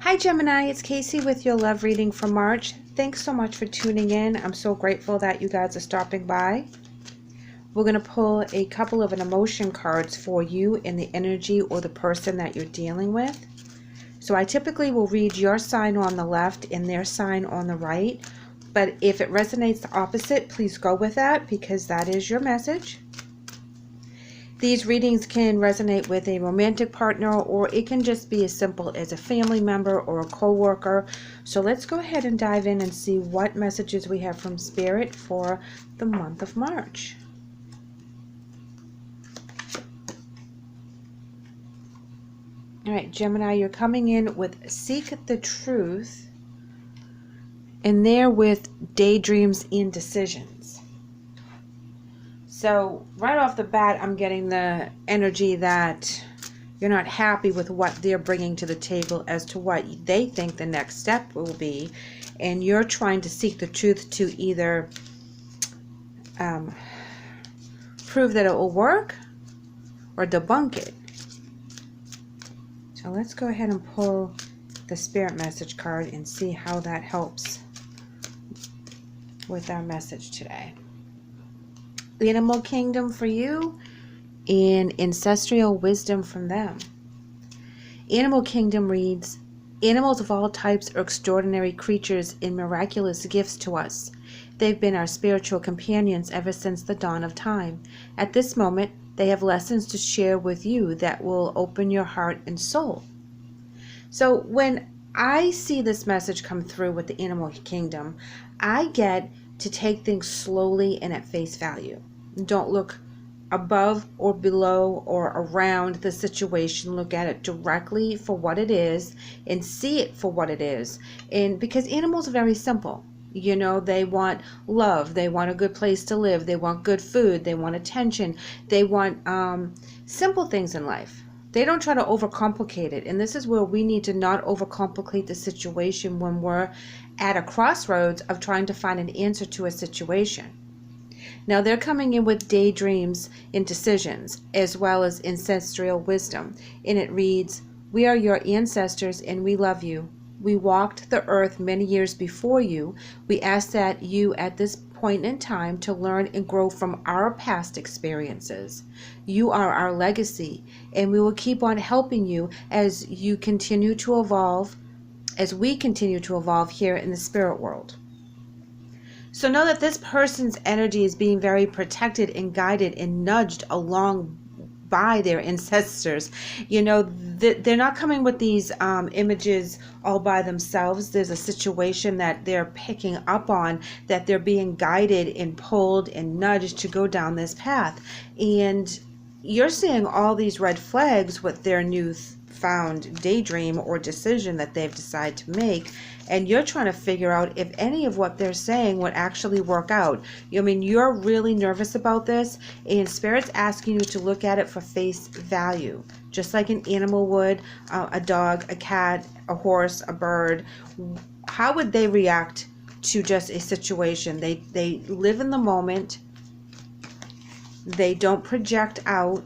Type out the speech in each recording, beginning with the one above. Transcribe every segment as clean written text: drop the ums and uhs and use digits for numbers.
Hi Gemini, it's Kacee with your love reading for March. Thanks so much for tuning in. I'm so grateful that you guys are stopping by. We're going to pull a couple of an emotion cards for you in the energy or the person that you're dealing with. So I typically will read your sign on the left and their sign on the right. But if it resonates the opposite, please go with that because that is your message. These readings can resonate with a romantic partner, or it can just be as simple as a family member or a co-worker. So let's go ahead and dive in and see what messages we have from Spirit for the month of March. All right, Gemini, you're coming in with Seek the Truth, and there with Daydreams and Decisions. So right off the bat, I'm getting the energy that you're not happy with what they're bringing to the table as to what they think the next step will be. And you're trying to seek the truth to either prove that it will work or debunk it. So let's go ahead and pull the Spirit message card and see how that helps with our message today. The Animal Kingdom for you and Ancestral Wisdom from them. Animal Kingdom reads, animals of all types are extraordinary creatures and miraculous gifts to us. They've been our spiritual companions ever since the dawn of time. At this moment, they have lessons to share with you that will open your heart and soul. So when I see this message come through with the Animal Kingdom, I get to take things slowly and at face value. Don't look above or below or around the situation. Look at it directly for what it is and see it for what it is. And because animals are very simple. You know, they want love. They want a good place to live. They want good food. They want attention. They want simple things in life. They don't try to overcomplicate it. And this is where we need to not overcomplicate the situation when we're at a crossroads of trying to find an answer to a situation. Now they're coming in with daydreams and decisions, as well as ancestral wisdom. And it reads, we are your ancestors and we love you. We walked the earth many years before you. We ask that you at this point in time to learn and grow from our past experiences. You are our legacy, and we will keep on helping you as you continue to evolve, as we continue to evolve here in the spirit world. So know that this person's energy is being very protected and guided and nudged along by their ancestors. You know, they're not coming with these images all by themselves. There's a situation that they're picking up on, that they're being guided and pulled and nudged to go down this path. And you're seeing all these red flags with their new found daydream or decision that they've decided to make, and you're trying to figure out if any of what they're saying would actually work out. I mean, you're really nervous about this, and Spirit's asking you to look at it for face value, just like an animal would, a dog, a cat, a horse, a bird. How would they react to just a situation? They live in the moment. They don't project out.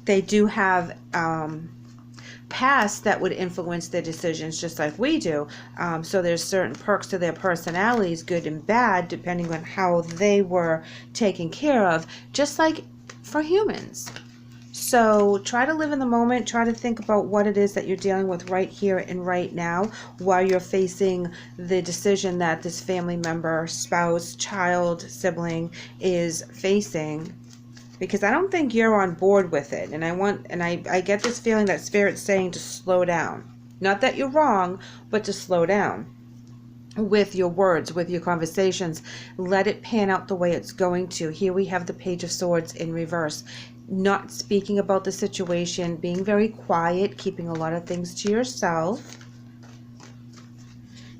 They do have past that would influence their decisions just like we do. So there's certain perks to their personalities, good and bad, depending on how they were taken care of, just like for humans. So try to live in the moment. Try to think about what it is that you're dealing with right here and right now while you're facing the decision that this family member, spouse, child, sibling is facing. Because I don't think you're on board with it. And I get this feeling that Spirit's saying to slow down. Not that you're wrong, but to slow down with your words, with your conversations. Let it pan out the way it's going to. Here we have the Page of Swords in reverse. Not speaking about the situation, being very quiet, keeping a lot of things to yourself.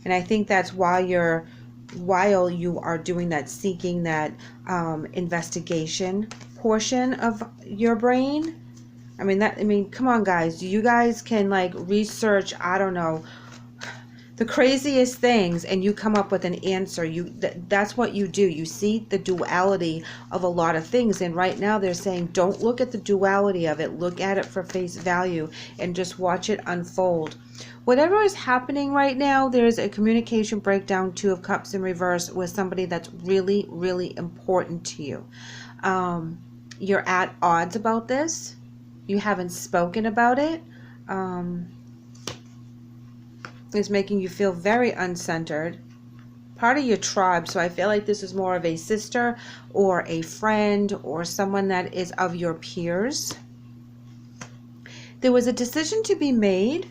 And I think that's while you are doing that, seeking that investigation portion of your brain. I mean, come on guys, you guys can like research, I don't know, the craziest things, and you come up with an answer. That's what you do. You see the duality of a lot of things, and right now they're saying don't look at the duality of it. Look at it for face value and just watch it unfold. Whatever is happening right now, there's a communication breakdown, 2 of Cups in reverse, with somebody that's really, really important to you. You're at odds about this. You haven't spoken about it. It's making you feel very uncentered. Part of your tribe, so I feel like this is more of a sister or a friend or someone that is of your peers. There was a decision to be made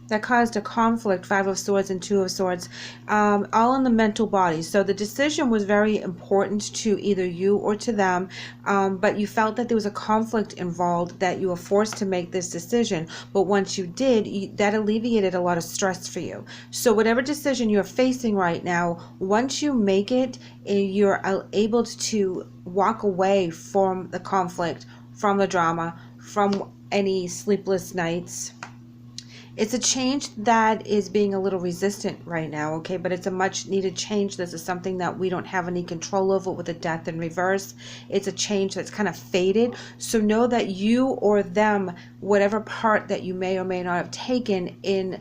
that caused a conflict, 5 of Swords and 2 of Swords, all in the mental body. So the decision was very important to either you or to them, but you felt that there was a conflict involved, that you were forced to make this decision. But once you did, that alleviated a lot of stress for you. So whatever decision you're facing right now, once you make it, you're able to walk away from the conflict, from the drama, from any sleepless nights. It's a change that is being a little resistant right now, okay? But it's a much needed change. This is something that we don't have any control over with the Death in reverse. It's a change that's kind of faded. So know that you or them, whatever part that you may or may not have taken in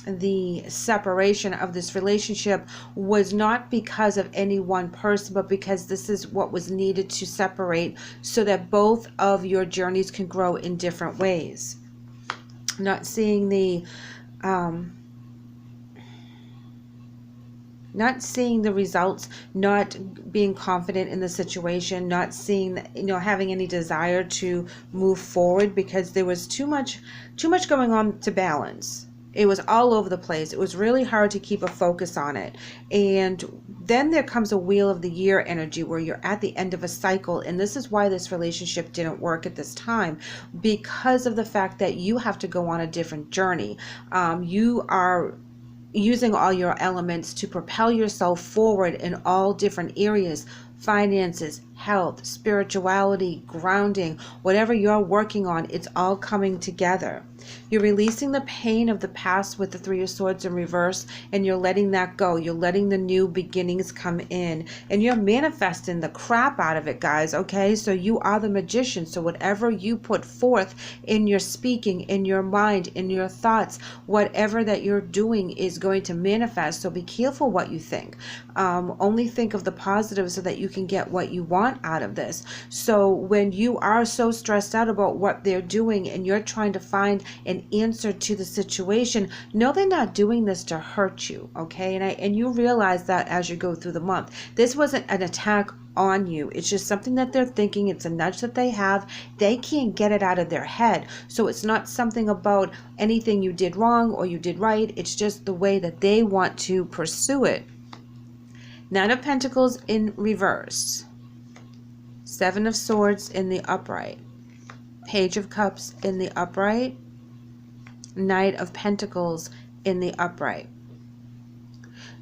the separation of this relationship, was not because of any one person, but because this is what was needed to separate so that both of your journeys can grow in different ways. Not seeing the results, not being confident in the situation, not seeing, having any desire to move forward because there was too much going on to balance. It was all over the place. It was really hard to keep a focus on it. And then there comes a Wheel of the Year energy where you're at the end of a cycle. And this is why this relationship didn't work at this time, because of the fact that you have to go on a different journey. You are using all your elements to propel yourself forward in all different areas: finances, health, spirituality, grounding, whatever you're working on, it's all coming together. You're releasing the pain of the past with the 3 of Swords in reverse, and you're letting that go. You're letting the new beginnings come in, and you're manifesting the crap out of it, guys, okay? So you are the magician. So whatever you put forth in your speaking, in your mind, in your thoughts, whatever that you're doing is going to manifest. So be careful what you think. Only think of the positive so that you can get what you want out of this. So when you are so stressed out about what they're doing and you're trying to find an answer to the situation, know they're not doing this to hurt you, okay? And you realize that as you go through the month. This wasn't an attack on you. It's just something that they're thinking. It's a nudge that they have. They can't get it out of their head. So it's not something about anything you did wrong or you did right. It's just the way that they want to pursue it. 9 of Pentacles in reverse. 7 of Swords in the upright. Page of Cups in the upright. Knight of Pentacles in the upright.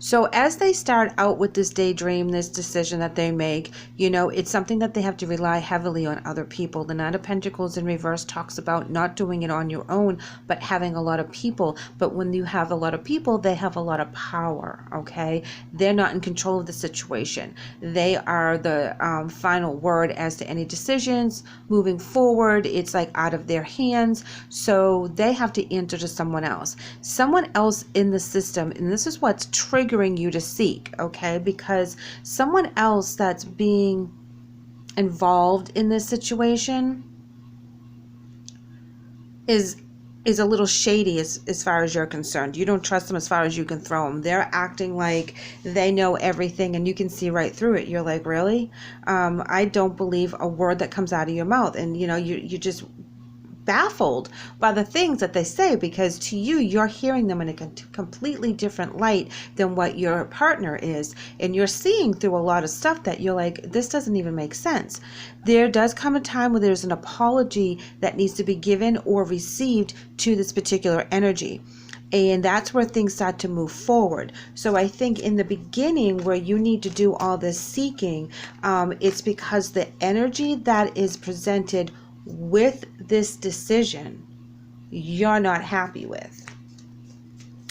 So as they start out with this daydream, this decision that they make, it's something that they have to rely heavily on other people. The Knight of Pentacles in reverse talks about not doing it on your own, but having a lot of people. But when you have a lot of people, they have a lot of power, okay? They're not in control of the situation. They are the final word as to any decisions moving forward. It's like out of their hands. So they have to answer to someone else. Someone else in the system, and this is what's triggering you to seek, okay? Because someone else that's being involved in this situation is a little shady as far as you're concerned. You don't trust them as far as you can throw them. They're acting like they know everything and you can see right through it. You're like, really? I don't believe a word that comes out of your mouth. And you just baffled by the things that they say, because to you, you're hearing them in a completely different light than what your partner is, and you're seeing through a lot of stuff that you're like, this doesn't even make sense. There does come a time where there's an apology that needs to be given or received to this particular energy. And that's where things start to move forward. So I think in the beginning where you need to do all this seeking, it's because the energy that is presented with this decision, you're not happy with.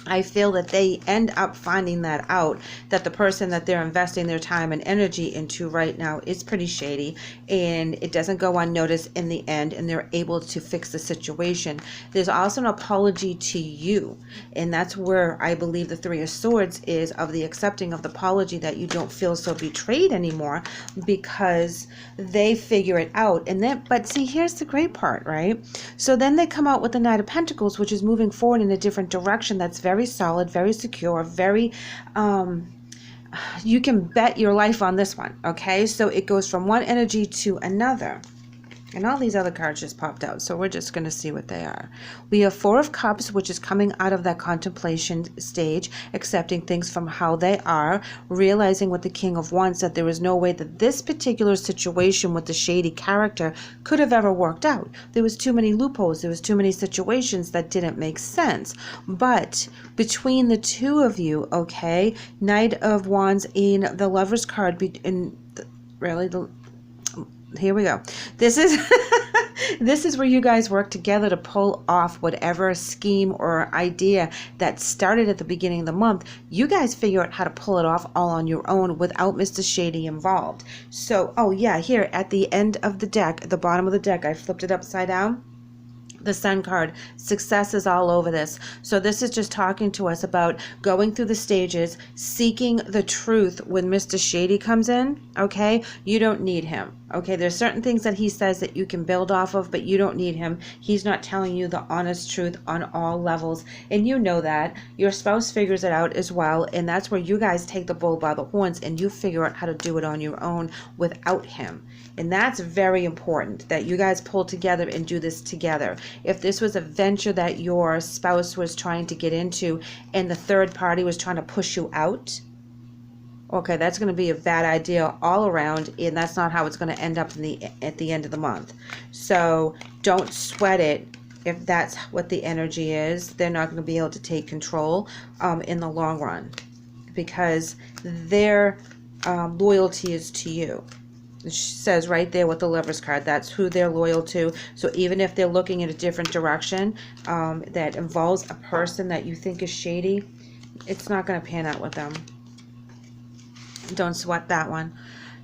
I feel that they end up finding that out, that the person that they're investing their time and energy into right now is pretty shady, and it doesn't go unnoticed in the end, and they're able to fix the situation. There's also an apology to you, and that's where I believe the Three of Swords is, of the accepting of the apology, that you don't feel so betrayed anymore because they figure it out. And then, but see, here's the great part, right? So then they come out with the Knight of Pentacles, which is moving forward in a different direction. That's very solid, very secure, very you can bet your life on this one. Okay, so it goes from one energy to another. And all these other cards just popped out, so we're just going to see what they are. We have Four of Cups, which is coming out of that contemplation stage, accepting things from how they are, realizing with the King of Wands that there was no way that this particular situation with the shady character could have ever worked out. There was too many loopholes. There was too many situations that didn't make sense. But between the two of you, okay, Knight of Wands and the Lover's card, here we go. This is this is where you guys work together to pull off whatever scheme or idea that started at the beginning of the month. You guys figure out how to pull it off all on your own without Mr. Shady involved. So, oh yeah, here at the end of the deck, at the bottom of the deck, I flipped it upside down. The Sun card, success is all over this. So this is just talking to us about going through the stages, seeking the truth. When Mr. Shady comes in, okay, you don't need him. Okay, there's certain things that he says that you can build off of, but you don't need him. He's not telling you the honest truth on all levels, and you know that. Your spouse figures it out as well, and that's where you guys take the bull by the horns and you figure out how to do it on your own without him. And that's very important, that you guys pull together and do this together. If this was a venture that your spouse was trying to get into and the third party was trying to push you out, okay, that's going to be a bad idea all around, and that's not how it's going to end up at the end of the month. So don't sweat it if that's what the energy is. They're not going to be able to take control in the long run, because their loyalty is to you. It says right there with the Lover's card, that's who they're loyal to. So even if they're looking in a different direction that involves a person that you think is shady, it's not going to pan out with them. Don't sweat that one.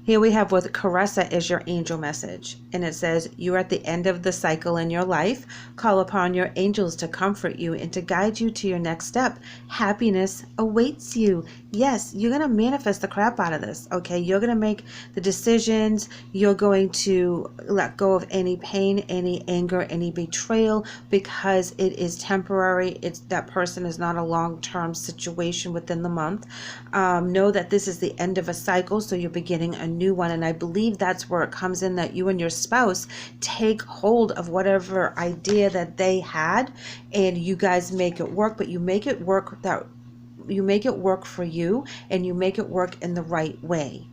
Here we have with Caressa is your angel message, and it says, you're at the end of the cycle in your life. Call upon your angels to comfort you and to guide you to your next step. Happiness awaits you. Yes, you're going to manifest the crap out of this, okay? You're going to make the decisions. You're going to let go of any pain, any anger, any betrayal, because it is temporary. That person is not a long-term situation within the month. Know that this is the end of a cycle, so you're beginning a new one, and I believe that's where it comes in, that you and your spouse take hold of whatever idea that they had and you guys make it work, but you make it work for you, and you make it work in the right way.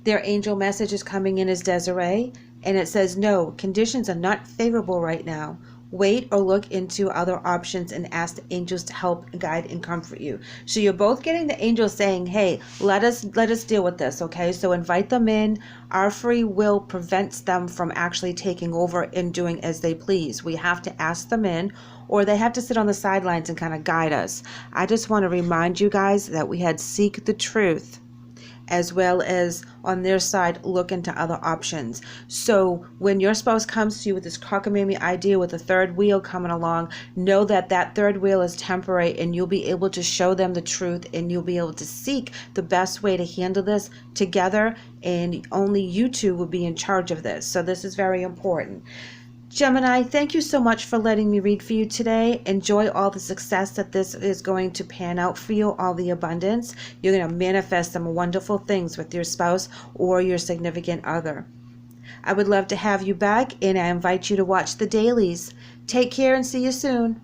Their angel message is coming in as Desiree, and it says, no, conditions are not favorable right now. Wait or look into other options and ask the angels to help, guide, and comfort you. So you're both getting the angels saying, hey, let us deal with this, okay? So invite them in. Our free will prevents them from actually taking over and doing as they please. We have to ask them in, or they have to sit on the sidelines and kind of guide us. I just want to remind you guys that we had seek the truth, as well as on their side look into other options. So when your spouse comes to you with this cockamamie idea with a third wheel coming along, know that that third wheel is temporary, and you'll be able to show them the truth, and you'll be able to seek the best way to handle this together, and only you two will be in charge of this. So this is very important. Gemini, thank you so much for letting me read for you today. Enjoy all the success that this is going to pan out for you, all the abundance. You're going to manifest some wonderful things with your spouse or your significant other. I would love to have you back, and I invite you to watch the dailies. Take care and see you soon.